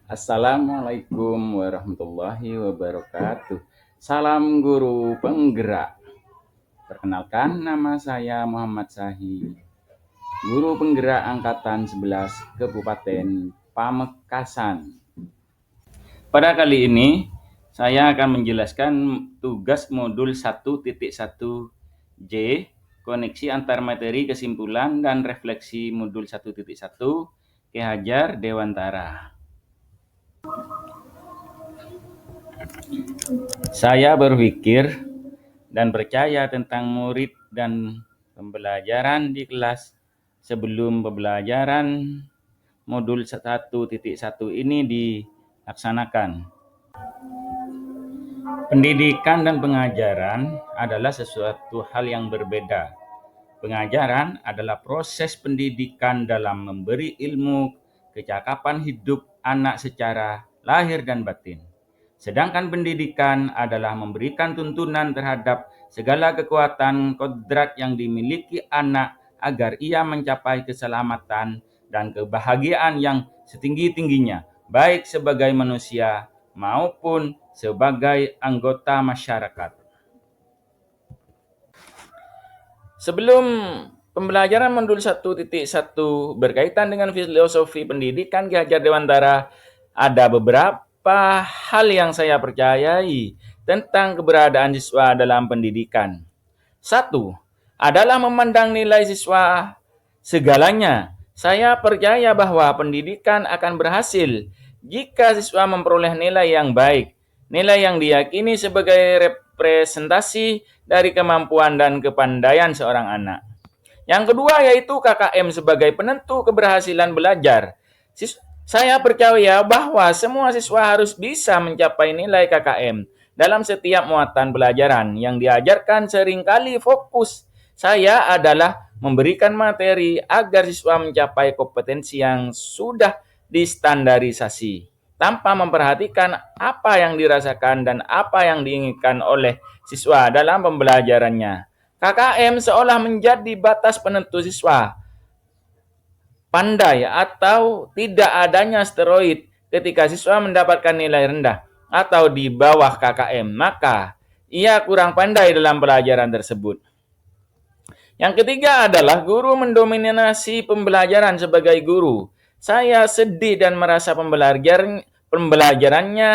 Assalamualaikum warahmatullahi wabarakatuh. Salam guru penggerak. Perkenalkan, nama saya Muhammad Sahi, guru penggerak angkatan 11 Kabupaten Pamekasan. Pada kali ini, saya akan menjelaskan tugas modul 1.1 J, koneksi antar materi, kesimpulan, dan refleksi modul 1.1 Ki Hajar Dewantara. Saya berpikir dan percaya tentang murid dan pembelajaran di kelas sebelum pembelajaran modul 1.1 ini dilaksanakan. Pendidikan dan pengajaran adalah sesuatu hal yang berbeda. Pengajaran adalah proses pendidikan dalam memberi ilmu kecakapan hidup anak secara lahir dan batin. Sedangkan pendidikan adalah memberikan tuntunan terhadap segala kekuatan kodrat yang dimiliki anak agar ia mencapai keselamatan dan kebahagiaan yang setinggi-tingginya, baik sebagai manusia maupun sebagai anggota masyarakat. Sebelum pembelajaran modul 1.1 berkaitan dengan filosofi pendidikan Ki Hajar Dewantara, ada beberapa hal yang saya percayai tentang keberadaan siswa dalam pendidikan. 1. Adalah memandang nilai siswa segalanya. Saya percaya bahwa pendidikan akan berhasil jika siswa memperoleh nilai yang baik, nilai yang diyakini sebagai representasi dari kemampuan dan kepandaian seorang anak. Yang kedua yaitu KKM sebagai penentu keberhasilan belajar. Saya percaya bahwa semua siswa harus bisa mencapai nilai KKM dalam setiap muatan pelajaran yang diajarkan. Seringkali fokus saya adalah memberikan materi agar siswa mencapai kompetensi yang sudah distandarisasi, tanpa memperhatikan apa yang dirasakan dan apa yang diinginkan oleh siswa dalam pembelajarannya. KKM seolah menjadi batas penentu siswa pandai atau tidak adanya steroid ketika siswa mendapatkan nilai rendah atau di bawah KKM, maka ia kurang pandai dalam pelajaran tersebut. Yang ketiga adalah guru mendominasi pembelajaran sebagai guru. Saya sedih dan merasa pembelajarannya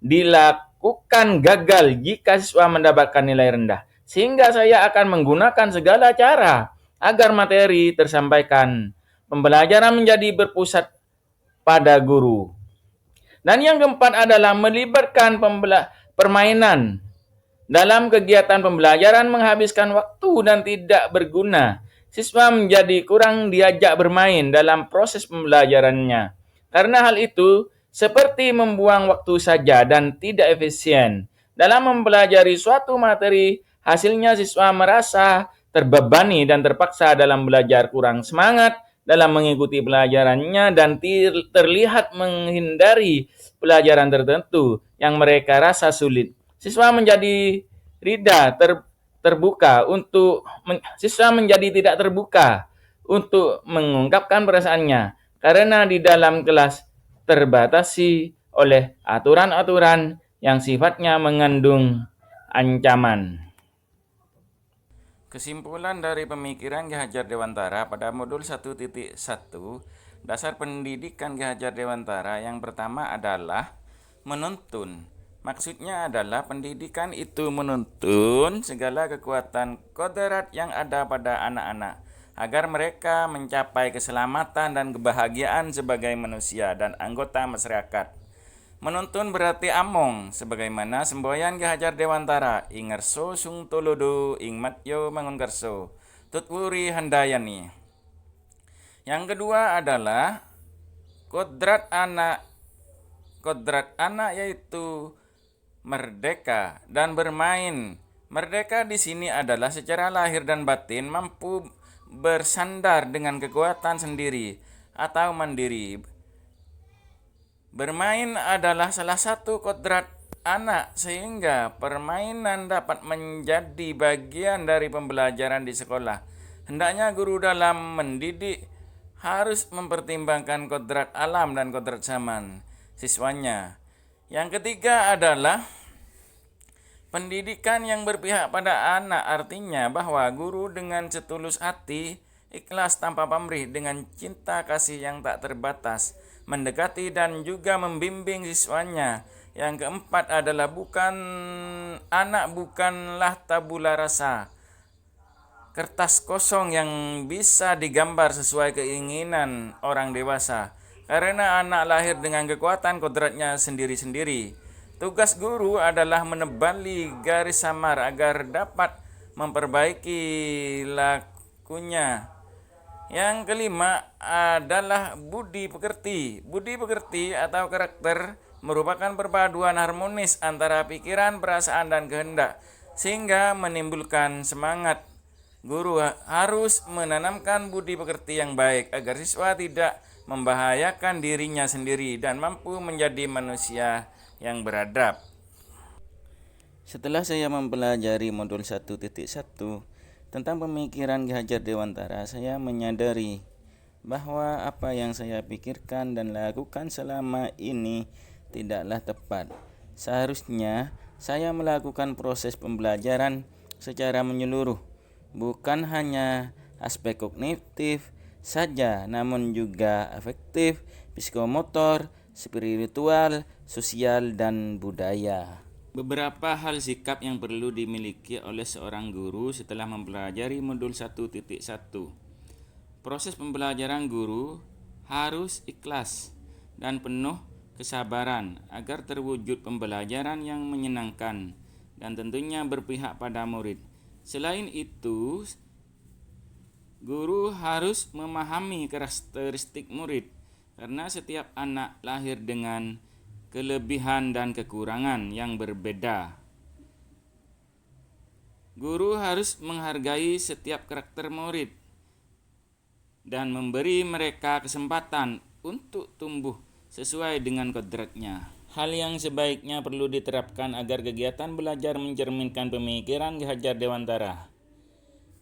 dilakukan gagal jika siswa mendapatkan nilai rendah. Sehingga saya akan menggunakan segala cara agar materi tersampaikan. Pembelajaran menjadi berpusat pada guru. Dan yang keempat adalah melibatkan permainan dalam kegiatan pembelajaran, menghabiskan waktu dan tidak berguna. Siswa menjadi kurang diajak bermain dalam proses pembelajarannya. Karena hal itu seperti membuang waktu saja dan tidak efisien. Dalam mempelajari suatu materi, hasilnya siswa merasa terbebani dan terpaksa dalam belajar, kurang semangat dalam mengikuti pelajarannya, dan terlihat menghindari pelajaran tertentu yang mereka rasa sulit. Siswa menjadi siswa menjadi tidak terbuka untuk mengungkapkan perasaannya karena di dalam kelas terbatasi oleh aturan-aturan yang sifatnya mengandung ancaman. Kesimpulan dari pemikiran Ki Hajar Dewantara pada modul 1.1, dasar pendidikan Ki Hajar Dewantara yang pertama adalah menuntun. Maksudnya adalah pendidikan itu menuntun segala kekuatan kodrat yang ada pada anak-anak agar mereka mencapai keselamatan dan kebahagiaan sebagai manusia dan anggota masyarakat. Menuntun berarti among, sebagaimana semboyan Ki Hajar Dewantara, ing ngarso sung tolodo, ing matyo mangunkarso, tutwuri handayani. Yang kedua adalah kodrat anak. Kodrat anak yaitu merdeka dan bermain. Merdeka di sini adalah secara lahir dan batin mampu bersandar dengan kekuatan sendiri atau mandiri. Bermain adalah salah satu kodrat anak, sehingga permainan dapat menjadi bagian dari pembelajaran di sekolah. Hendaknya guru dalam mendidik harus mempertimbangkan kodrat alam dan kodrat zaman. siswanya. Yang ketiga adalah pendidikan yang berpihak pada anak, artinya bahwa guru dengan setulus hati, ikhlas tanpa pamrih, dengan cinta kasih yang tak terbatas, mendekati dan juga membimbing siswanya. Yang keempat adalah anak bukanlah tabula rasa, kertas kosong yang bisa digambar sesuai keinginan orang dewasa. Karena anak lahir dengan kekuatan kodratnya sendiri-sendiri. Tugas guru adalah menebali garis samar agar dapat memperbaiki lakunya. Yang kelima adalah budi pekerti. Budi pekerti atau karakter merupakan perpaduan harmonis antara pikiran, perasaan, dan kehendak, sehingga menimbulkan semangat. Guru harus menanamkan budi pekerti yang baik agar siswa tidak membahayakan dirinya sendiri dan mampu menjadi manusia yang beradab. Setelah saya mempelajari modul 1.1 tentang pemikiran Ki Hajar Dewantara, saya menyadari bahwa apa yang saya pikirkan dan lakukan selama ini tidaklah tepat. Seharusnya saya melakukan proses pembelajaran secara menyeluruh, bukan hanya aspek kognitif saja, namun juga afektif, psikomotor, spiritual, sosial, dan budaya. Beberapa hal sikap yang perlu dimiliki oleh seorang guru setelah mempelajari modul 1.1. Proses pembelajaran guru harus ikhlas dan penuh kesabaran agar terwujud pembelajaran yang menyenangkan dan tentunya berpihak pada murid. Selain itu, guru harus memahami karakteristik murid, karena setiap anak lahir dengan kelebihan dan kekurangan yang berbeda. Guru harus menghargai setiap karakter murid dan memberi mereka kesempatan untuk tumbuh sesuai dengan kodratnya. Hal yang sebaiknya perlu diterapkan agar kegiatan belajar mencerminkan pemikiran Ki Hajar Dewantara.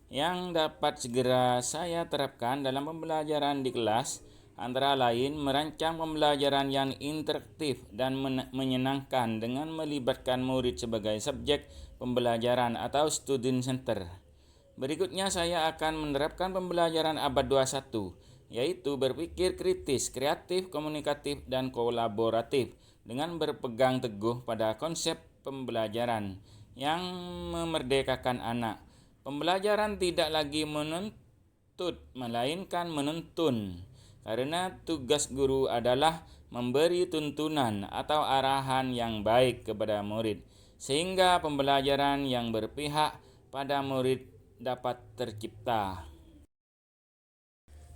Yang dapat segera saya terapkan dalam pembelajaran di kelas antara lain merancang pembelajaran yang interaktif dan menyenangkan dengan melibatkan murid sebagai subjek pembelajaran atau student center. Berikutnya saya akan menerapkan pembelajaran abad 21, yaitu berpikir kritis, kreatif, komunikatif, dan kolaboratif dengan berpegang teguh pada konsep pembelajaran yang memerdekakan anak. Pembelajaran tidak lagi menuntut, melainkan menuntun. Karena tugas guru adalah memberi tuntunan atau arahan yang baik kepada murid, sehingga pembelajaran yang berpihak pada murid dapat tercipta.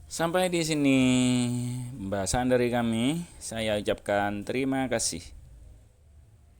Sampai di sini pembahasan dari kami. Saya ucapkan terima kasih.